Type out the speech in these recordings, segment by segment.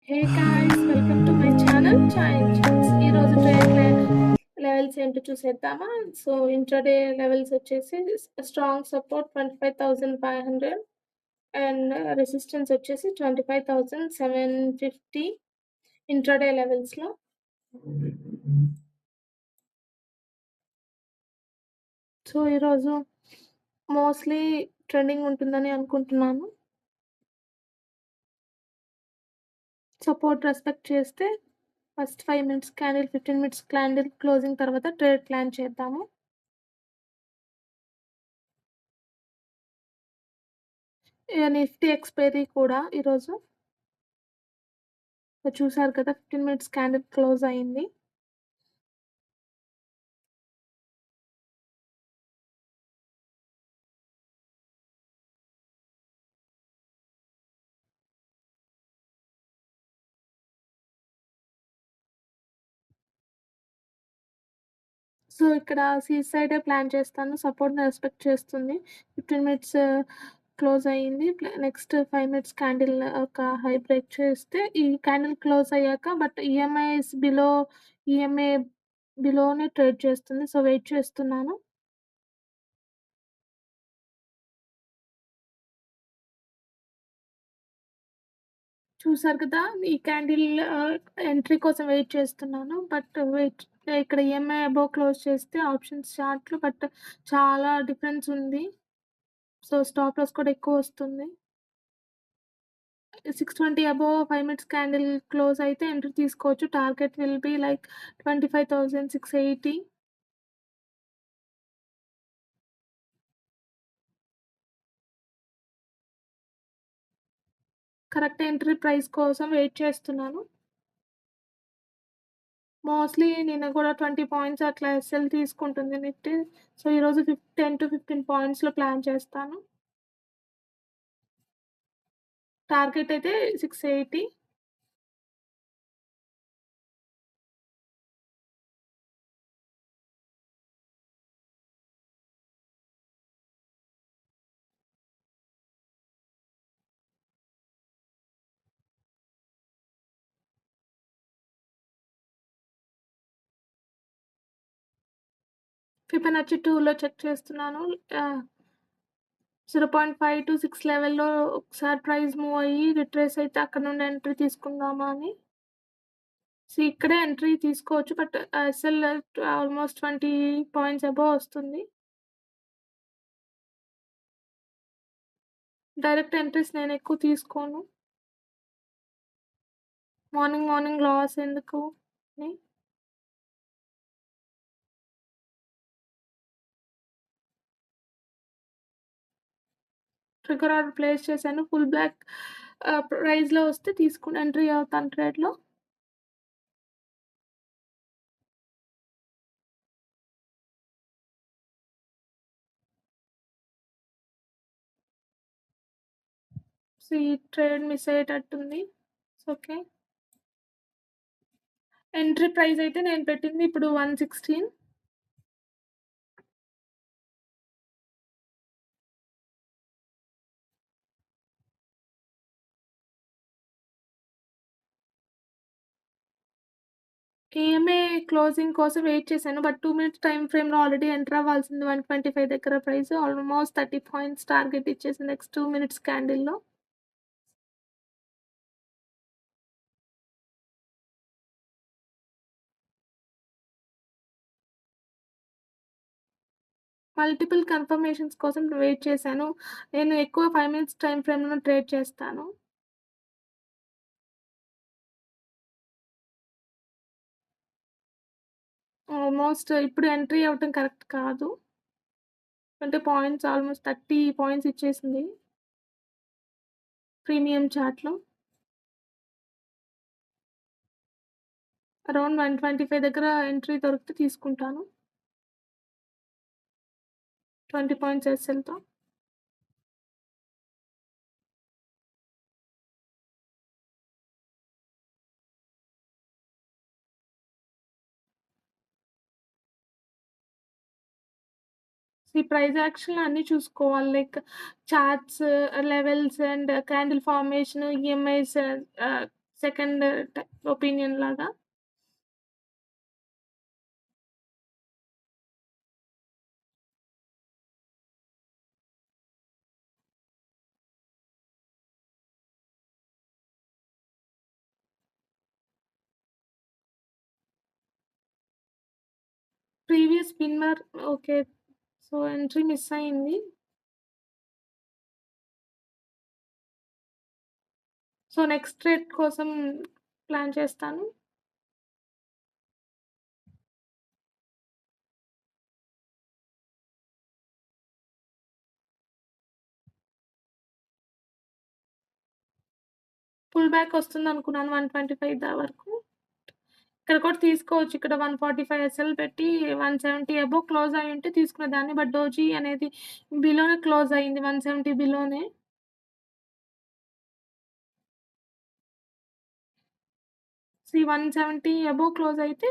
Hey guys, welcome to my channel chai and chats. ఈరోజు trade levels ఏంటో చూసేద్దామా. So intraday levels వచ్చేసి strong support 25,500 and resistance వచ్చేసి 25,750 intraday లెవెల్స్లో. సో ఈరోజు మోస్ట్లీ ట్రెండింగ్ ఉంటుందని అనుకుంటున్నాను. సపోర్ట్ రెస్పెక్ట్ చేస్తే first 5 minutes candle, 15 minutes candle closing తర్వాత ట్రేడ్ ప్లాన్ చేద్దాము. నిఫ్టీ ఎక్స్పైరీ కూడా ఈరోజు చూసారు కదా, 15 మినిట్స్ క్యాండిల్ క్లోజ్ అయింది. సో ఇక్కడ సైడే ప్లాన్ చేస్తాను. సపోర్ట్ని రెస్పెక్ట్ చేస్తుంది. 15 మినిట్స్ క్లోజ్ అయ్యింది. నెక్స్ట్ 5 మినిట్స్ క్యాండిల్ ఒక హై బ్రేక్ చేస్తే ఈ క్యాండిల్ క్లోజ్ అయ్యాక బట్ ఈఎంఐ బిలోనే ట్రేడ్ చేస్తుంది. సో వెయిట్ చేస్తున్నాను. చూసారు కదా, ఈ క్యాండిల్ ఎంట్రీ కోసం వెయిట్ చేస్తున్నాను. బట్ ఇక్కడ ఈఎంఐ అబోవ్ క్లోజ్ చేస్తే ఆప్షన్స్ చార్ట్లు బట్ చాలా డిఫరెన్స్ ఉంది. సో స్టాప్ లాస్ కూడా ఎక్కువ వస్తుంది. 620 అబోవ్ 5 మినిట్స్ క్యాండిల్ క్లోజ్ అయితే ఎంట్రీ తీసుకోవచ్చు. Target will be like 25,680. Correct entry price కోసం వెయిట్ చేస్తున్నాను. మోస్ట్లీ నిన్న కూడా 20 పాయింట్స్ అట్లా ఎస్ఎల్ తీసుకుంటుంది నిఫ్టీ. సో ఈరోజు 10 to 15 పాయింట్స్లో ప్లాన్ చేస్తాను. టార్గెట్ అయితే 680. ఫిబొనాచి 2లో చెక్ చేస్తున్నాను. 0.5 to 6 లెవెల్‌లో ఒకసారి ప్రైస్ మూవ్ అయ్యి రిట్రేస్ అయితే అక్కడ నుండి ఎంట్రీ తీసుకుందామా అని. సో ఇక్కడే ఎంట్రీ తీసుకోవచ్చు. But SL almost 20 points above వస్తుంది. డైరెక్ట్ ఎంట్రీస్ నేను ఎక్కువ తీసుకోను. మార్నింగ్ లాస్ ఎందుకు అని. ట్రిగ్గర్ ఆర్డర్ ప్లేస్ చేశాను. ఫుల్ బ్లాక్ ప్రైస్‌లో వస్తే తీసుకుని ఎంట్రీ అవుతాను ట్రేడ్‌లో. సో ఈ ట్రేడ్ మిస్ అయ్యేటట్టుంది. ఓకే. ఎంట్రీ ప్రైస్ అయితే నేను పెట్టింది ఇప్పుడు 116. ఈఎంఐ క్లోజింగ్ కోసం వెయిట్ చేశాను. బట్ 2 మినిట్స్ టైమ్ ఫ్రేమ్‌లో ఆల్రెడీ ఎంటర్ అవ్వాల్సింది 125 దగ్గర ప్రైస్. ఆల్మోస్ట్ 30 పాయింట్స్ టార్గెట్ ఇచ్చేసింది నెక్స్ట్ 2 మినిట్స్ క్యాండిల్‌లో. మల్టిపుల్ కన్ఫర్మేషన్స్ కోసం వెయిట్ చేశాను. నేను ఎక్కువ 5 మినిట్స్ టైమ్ ఫ్రేమ్‌లో ట్రేడ్ చేస్తాను. ఆల్మోస్ట్ ఇప్పుడు ఎంట్రీ అవ్వటం కరెక్ట్ కాదు. 20 పాయింట్స్ ఆల్మోస్ట్ 30 పాయింట్స్ ఇచ్చేసింది ప్రీమియం చార్ట్‌లో. అరౌండ్ 125 దగ్గర ఎంట్రీ దొరికితే తీసుకుంటాను. 20 పాయింట్స్ ఎస్ఎల్‌తో. ఈ ప్రైస్ యాక్షన్‌లో అన్నీ చూసుకోవాలి. Like charts, levels and candle formation, EMIs, second opinion లాగా. Previous winner okay. So, entry miss అయింది. సో, నెక్స్ట్ ట్రేడ్ కోసం ప్లాన్ చేస్తాను. పుల్ బ్యాక్ వస్తుందనుకున్నాను 125 వరకు. ఇక్కడ కూడా తీసుకోవచ్చు. ఇక్కడ 145 ఎస్ఎల్ పెట్టి 170 అబోవ్ క్లోజ్ అయ్యుంటే తీసుకునేదాన్ని. బట్ డోజీ అనేది బిలోనే క్లోజ్ అయింది. 170 బిలోనే. సీ 170 అబోవ్ క్లోజ్ అయితే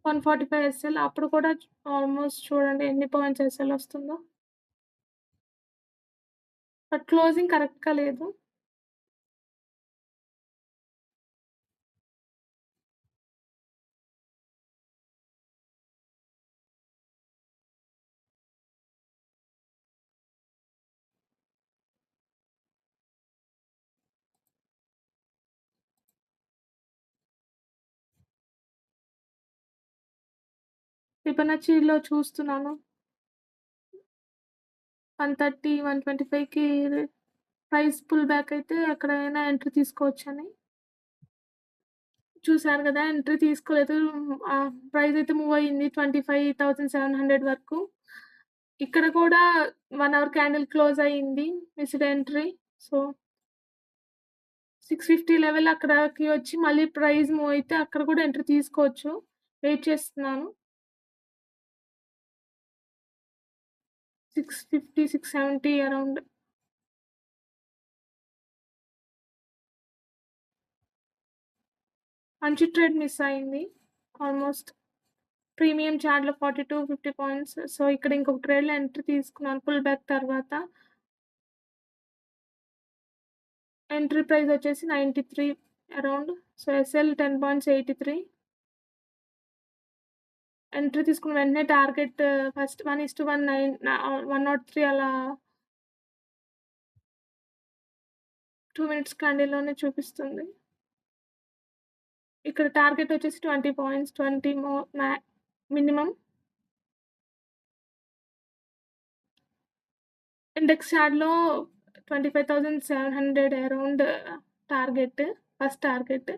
145 ఎస్ఎల్ అప్పుడు కూడా ఆల్‌మోస్ట్ చూడండి ఎన్ని పాయింట్స్ ఎస్ఎల్ వస్తుందో. బట్ క్లోజింగ్ కరెక్ట్‌గా లేదు. ఫిబొనాచిలో చూస్తున్నాను. 130, 125కి ప్రైస్ పుల్ బ్యాక్ అయితే ఎక్కడైనా ఎంట్రీ తీసుకోవచ్చని. చూసారు గదా! ఎంట్రీ తీసుకోలేదు. ప్రైస్ అయితే మూవ్ అయింది 25,700 వరకు. ఇక్కడ కూడా 1 అవర్ క్యాండిల్ క్లోజ్ అయింది. Missed entry. సో, 650 లెవెల్ అక్కడికి వచ్చి మళ్ళీ ప్రైస్ మూవ్ అయితే అక్కడ కూడా ఎంట్రీ తీసుకోవచ్చు. వెయిట్ చేస్తున్నాను. 650, 670 అరౌండ్. మంచి ట్రేడ్ మిస్ అయింది. ఆల్‌మోస్ట్ ప్రీమియం చార్ట్‌లో 42, 50 పాయింట్స్. సో, ఇక్కడ ఇంకొక ట్రేడ్‌లో ఎంట్రీ తీసుకున్నాను పుల్ బ్యాక్ తర్వాత. ఎంట్రీ ప్రైస్ వచ్చేసి 93 అరౌండ్. So, SL 10.83. ఎంట్రీ తీసుకున్న వెంటనే టార్గెట్ ఫస్ట్ 1:1 103 అలా 2 మినిట్స్ క్యాండిల్‌లోనే చూపిస్తుంది. ఇక్కడ టార్గెట్ వచ్చేసి 20 పాయింట్స్. 20 మినిమమ్. ఇండెక్స్ చార్ట్‌లో 25,700 around target. First target.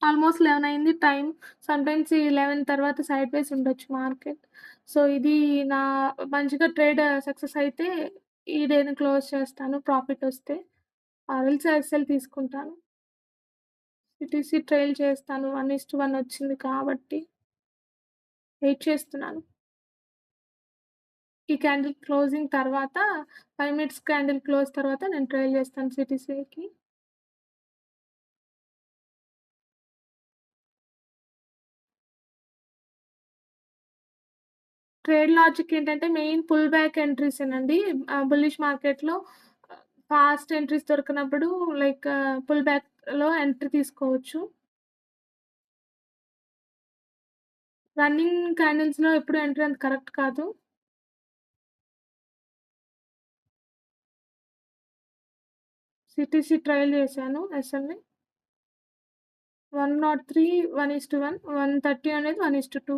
Almost 11 అయింది టైమ్. సమ్‌టైమ్స్ ఈ 11 తర్వాత సైడ్‌వేస్ ఉండొచ్చు మార్కెట్. సో, ఇది నా మంచిగా ట్రేడ్ సక్సెస్ అయితే ఈ డేని క్లోజ్ చేస్తాను ప్రాఫిట్ వస్తే. ఆర్ ఎల్స్ ఎస్ఎల్ తీసుకుంటాను. సిటీసీ ట్రైల్ చేస్తాను. 1:1 వచ్చింది కాబట్టి వెయిట్ చేస్తున్నాను. ఈ క్యాండిల్ క్లోజింగ్ తర్వాత 5 మినిట్స్ క్యాండిల్ క్లోజ్ తర్వాత నేను ట్రైల్ చేస్తాను సిటీసీకి. ట్రేడ్ లాజిక్ ఏంటంటే మెయిన్ పుల్ బ్యాక్ ఎంట్రీసేనండి. బుల్లిష్ మార్కెట్‌లో ఫాస్ట్ ఎంట్రీస్ దొరకనప్పుడు లైక్ పుల్ బ్యాక్‌లో ఎంట్రీ తీసుకోవచ్చు. రన్నింగ్ క్యాండిల్స్‌లో ఎప్పుడు ఎంట్రీ అంత కరెక్ట్ కాదు. సిటీసీ ట్రైల్ చేశాను ఎస్ఎల్‌ని. 103, 1:1, 130 అనేది 1:2.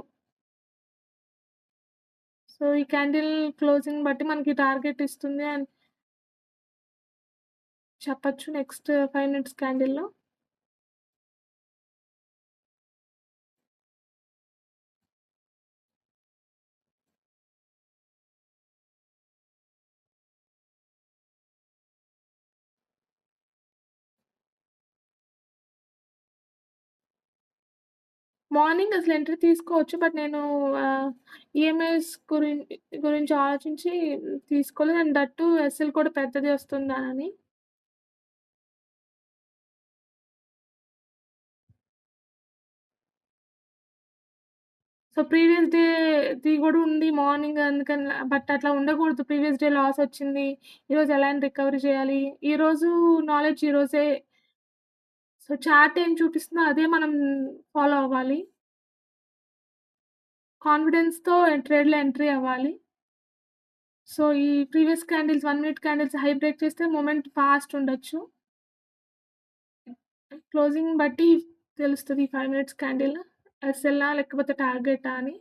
సో, ఈ క్యాండిల్ క్లోజింగ్ బట్టి మనకి టార్గెట్ ఇస్తుంది అని చెప్పొచ్చు నెక్స్ట్ 5 మినిట్స్ క్యాండిల్‌లో. మార్నింగ్ అసలు ఎంట్రీ తీసుకోవచ్చు. బట్ నేను ఈఎంఐస్ గురించి ఆలోచించి తీసుకోలేదు. అండ్ దట్ టూ ఎస్ఎల్ కూడా పెద్దది వస్తుందానని. సో, ప్రీవియస్ డేది గూడా ఉంది మార్నింగ్ అందుకని బట్ అట్లా ఉండకూడదు. ప్రీవియస్ డే లాసొచ్చింది. ఈరోజు ఎలా అయినా రికవరీ చేయాలి. ఈరోజు నాలెడ్జ్ ఈరోజే సో, చార్ట్ ఏం చూపిస్తుందో అదే మనం ఫాలో అవ్వాలి. కాన్ఫిడెన్స్‌తో ట్రేడ్‌లో ఎంట్రీ అవ్వాలి. సో, ఈ previous candles 1 minute candles high break చేస్తే మొమెంట్ ఫాస్ట్ ఉండొచ్చు. క్లోజింగ్ బట్టి తెలుస్తది 5 మినిట్స్ క్యాండిల్ ఎస్ఎల్‌ఆ లేకపోతే టార్గెటా అని.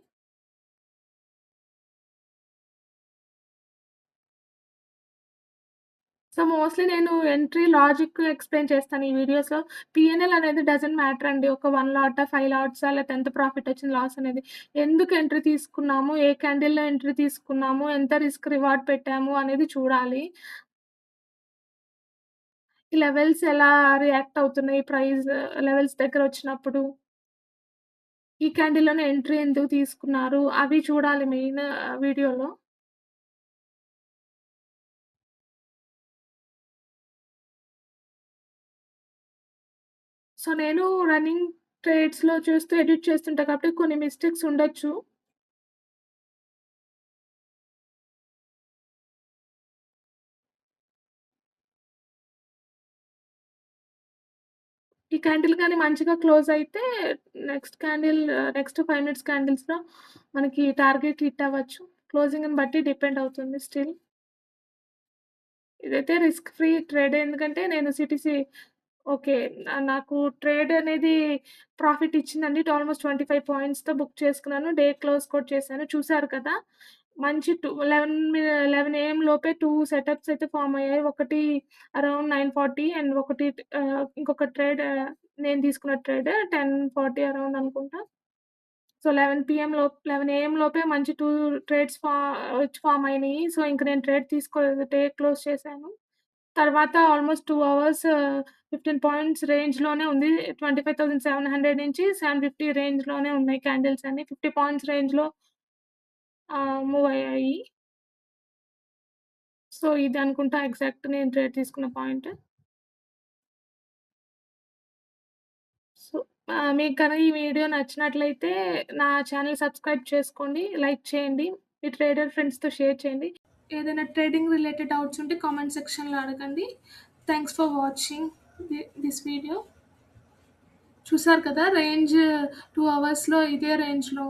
సో, మోస్ట్‌లీ నేను ఎంట్రీ లాజిక్ ఎక్స్‌ప్లెయిన్ చేస్తాను ఈ వీడియోస్‌లో. పీఎన్ఎల్ అనేది డజంట్ మ్యాటర్ అండి. ఒక 1 లాటా, 5 లాట్సా లేతే ఎంత ప్రాఫిట్ వచ్చింది, లాస్ అనేది. ఎందుకు ఎంట్రీ తీసుకున్నాము, ఏ క్యాండిల్‌లో ఎంట్రీ తీసుకున్నాము, ఎంత రిస్క్ రివార్డ్ పెట్టాము అనేది చూడాలి. ఈ లెవెల్స్ ఎలా రియాక్ట్ అవుతున్నాయి, ప్రైస్ లెవెల్స్ దగ్గరొచ్చినప్పుడు. ఈ క్యాండిల్‌లోనే ఎంట్రీ ఎందుకు తీసుకున్నారు, అవి చూడాలి మెయిన్ వీడియోలో. సో, నేను రన్నింగ్ ట్రేడ్స్‌లో చూస్తూ ఎడిట్ చేస్తుంటా కాబట్టి కొన్ని మిస్టేక్స్ ఉండొచ్చు. ఈ క్యాండిల్ గాని మంచిగా క్లోజ్ అయితే నెక్స్ట్ 5 మినిట్స్ క్యాండిల్స్‌లో మనకి టార్గెట్ హిట్ అవ్వచ్చు. క్లోజింగ్‌ని బట్టి డిపెండ్ అవుతుంది స్టిల్. ఇదైతే రిస్క్ ఫ్రీ ట్రేడే ఎందుకంటే నేను సిటీసీ ఓకే. నాకు ట్రేడ్ అనేది ప్రాఫిట్ ఇచ్చిందండి. ఆల్‌మోస్ట్ 25 పాయింట్స్‌తో బుక్ చేసుకున్నాను. డే క్లోజ్ కూడా చేశాను. చూసారు కదా! మంచి 11 ఏఎం లోపే 2 సెటప్స్ అయితే ఫార్మ్ అయ్యాయి. ఒకటి అరౌండ్ 9:40 అండ్ ఒకటి ఇంకొక ట్రేడ్ నేను తీసుకున్న ట్రేడ్ 10:40 అరౌండ్ అనుకుంటా. సో, 11 ఏఎం లోపే మంచి 2 ట్రేడ్స్ ఫార్మ్ అయినాయి. సో, ఇంక నేను ట్రేడ్ తీసుకోలేదు. డే క్లోజ్ చేశాను. తర్వాత ఆల్‌మోస్ట్ 2 అవర్స్ 15 పాయింట్స్ రేంజ్‌లోనే ఉంది. 25,700 నుంచి 750 రేంజ్‌లోనే ఉన్నాయి క్యాండిల్స్ అన్ని. 50 పాయింట్స్ రేంజ్‌లో మూవ్ అయ్యాయి. సో, ఇది అనుకుంటా ఎగ్జాక్ట్ నేను ట్రేడ్ తీసుకున్న పాయింట్. సో, మీకు గనక ఈ వీడియో నచ్చినట్లయితే నా ఛానెల్ సబ్స్క్రైబ్ చేసుకోండి. లైక్ చేయండి. మీ ట్రేడర్ ఫ్రెండ్స్‌తో షేర్ చేయండి. ఏదైనా ట్రేడింగ్ రిలేటెడ్ డౌట్స్ ఉంటే కామెంట్ సెక్షన్‌లో అడగండి. Thanks for watching this video. చూసారు కదా! రేంజ్ 2 అవర్స్‌లో ఇదే రేంజ్‌లో